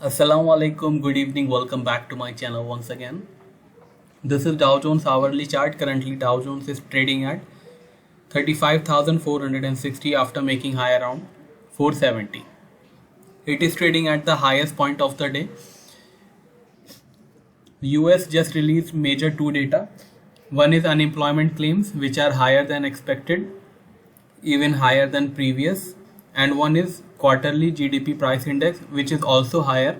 Assalamu alaikum, good evening, welcome back to my channel once again. This is Dow Jones hourly chart. Currently Dow Jones is trading at 35,460 after making high around 470. It is trading at the highest point of the day. US just released major two data. One is unemployment claims, which are higher than expected, even higher than previous, and one is quarterly GDP price index, which is also higher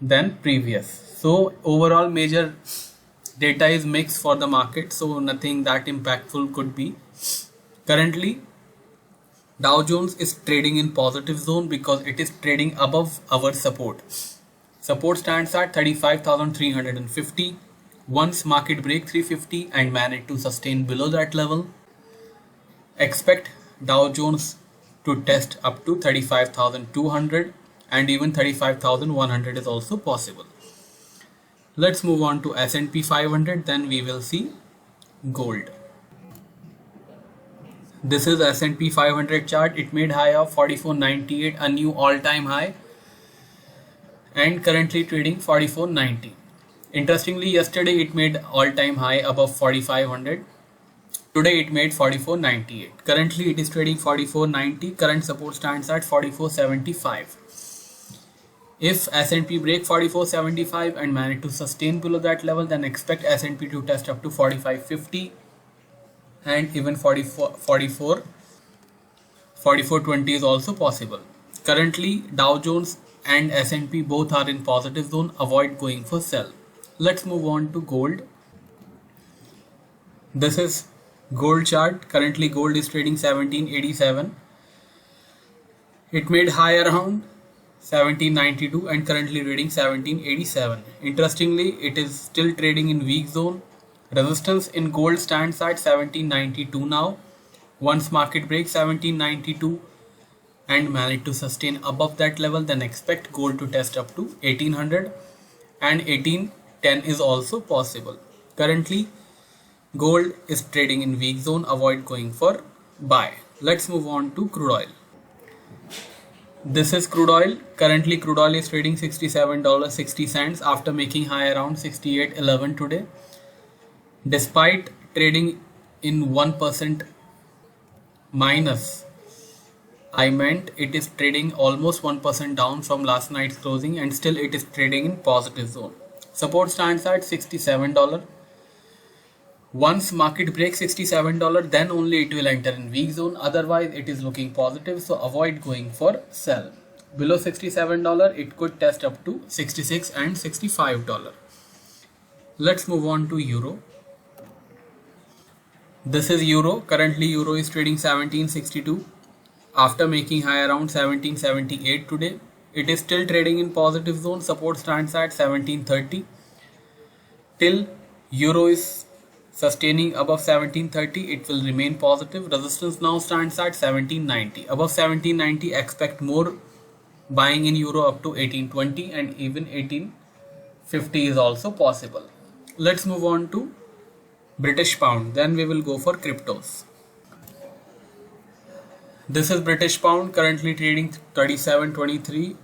than previous. So overall major data is mixed for the market, so nothing that impactful could be. Currently Dow Jones is trading in positive zone because it is trading above our support. Support stands at 35,350. Once market break 350 and manage to sustain below that level, expect Dow Jones to test up to 35,200 and even 35,100 is also possible. Let's move on to S&P 500, then we will see gold. This is S&P 500 chart. It made high of 44.98, a new all-time high, and currently trading 44.90. Interestingly, yesterday it made all-time high above 4500. Today it made 44.98. Currently it is trading 44.90. Current support stands at 44.75. If S&P break 44.75 and manage to sustain below that level, then expect S&P to test up to 45.50 and even 44.20 is also possible. Currently Dow Jones and S&P both are in positive zone. Avoid going for sell. Let's move on to gold. This is gold chart. Currently gold is trading 1787. It made high around 1792 and currently trading 1787. Interestingly, it is still trading in weak zone. Resistance in gold stands at 1792 now. Once market breaks 1792 and manage to sustain above that level, then expect gold to test up to 1800 and 1810 is also possible. Currently gold is trading in weak zone. Avoid going for buy. Let's move on to crude oil. This is crude oil. Currently crude oil is trading $67.60 after making high around 68.11 today. Despite trading in 1% minus, I meant it is trading almost 1% down from last night's closing, and still it is trading in positive zone. Support stands at $67. Once market breaks $67, then only it will enter in weak zone. Otherwise it is looking positive, so avoid going for sell. Below $67 it could test up to $66 and $65. Let's move on to euro. This is euro. Currently euro is trading 1762 after making high around 1778 today. It is still trading in positive zone. Support stands at 1730. Till euro is sustaining above 1730, it will remain positive. Resistance now stands at 1790. Above 1790, expect more buying in euro up to 1820 and even 1850 is also possible. Let's move on to British pound, then we will go for cryptos. This is British pound, currently trading 37.23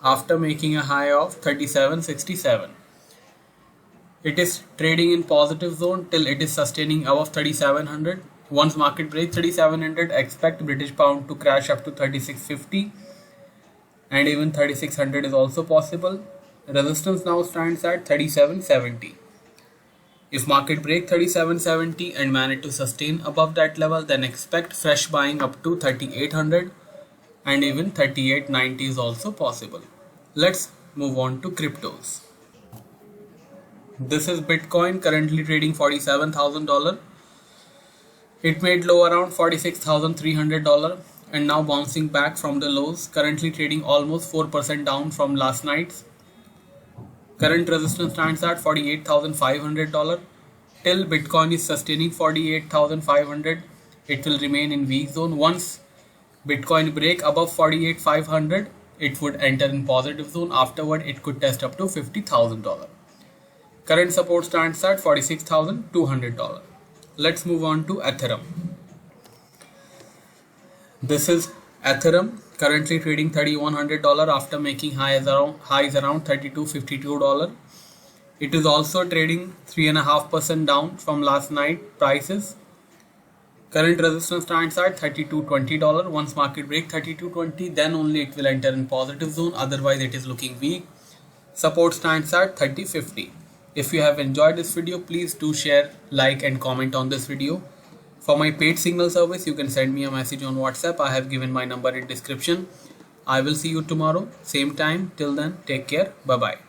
after making a high of 37.67. It is trading in positive zone till it is sustaining above 3700. Once market breaks 3700, expect British pound to crash up to 3650 and even 3600 is also possible. Resistance now stands at 3770. If market break 3770 and manage to sustain above that level, then expect fresh buying up to 3800 and even 3890 is also possible. Let's move on to cryptos. This is Bitcoin, currently trading $47,000. It made low around $46,300 and now bouncing back from the lows. Currently trading almost 4% down from last night's. Current resistance stands at $48,500. Till Bitcoin is sustaining 48,500, it will remain in weak zone. Once Bitcoin break above 48,500, it would enter in positive zone. Afterward, it could test up to $50,000. Current support stands at $46,200. Let's move on to Ethereum. This is Ethereum currently trading $3,100 after making highs around $32.52. It is also trading 3.5% down from last night prices. Current resistance stands at $32.20. Once market break $32.20, then only it will enter in positive zone. Otherwise, it is looking weak. Support stands at $30.50. If you have enjoyed this video, please do share, like, and comment on this video. For my paid signal service, you can send me a message on WhatsApp. I have given my number in description. I will see you tomorrow, same time. Till then, take care. Bye bye.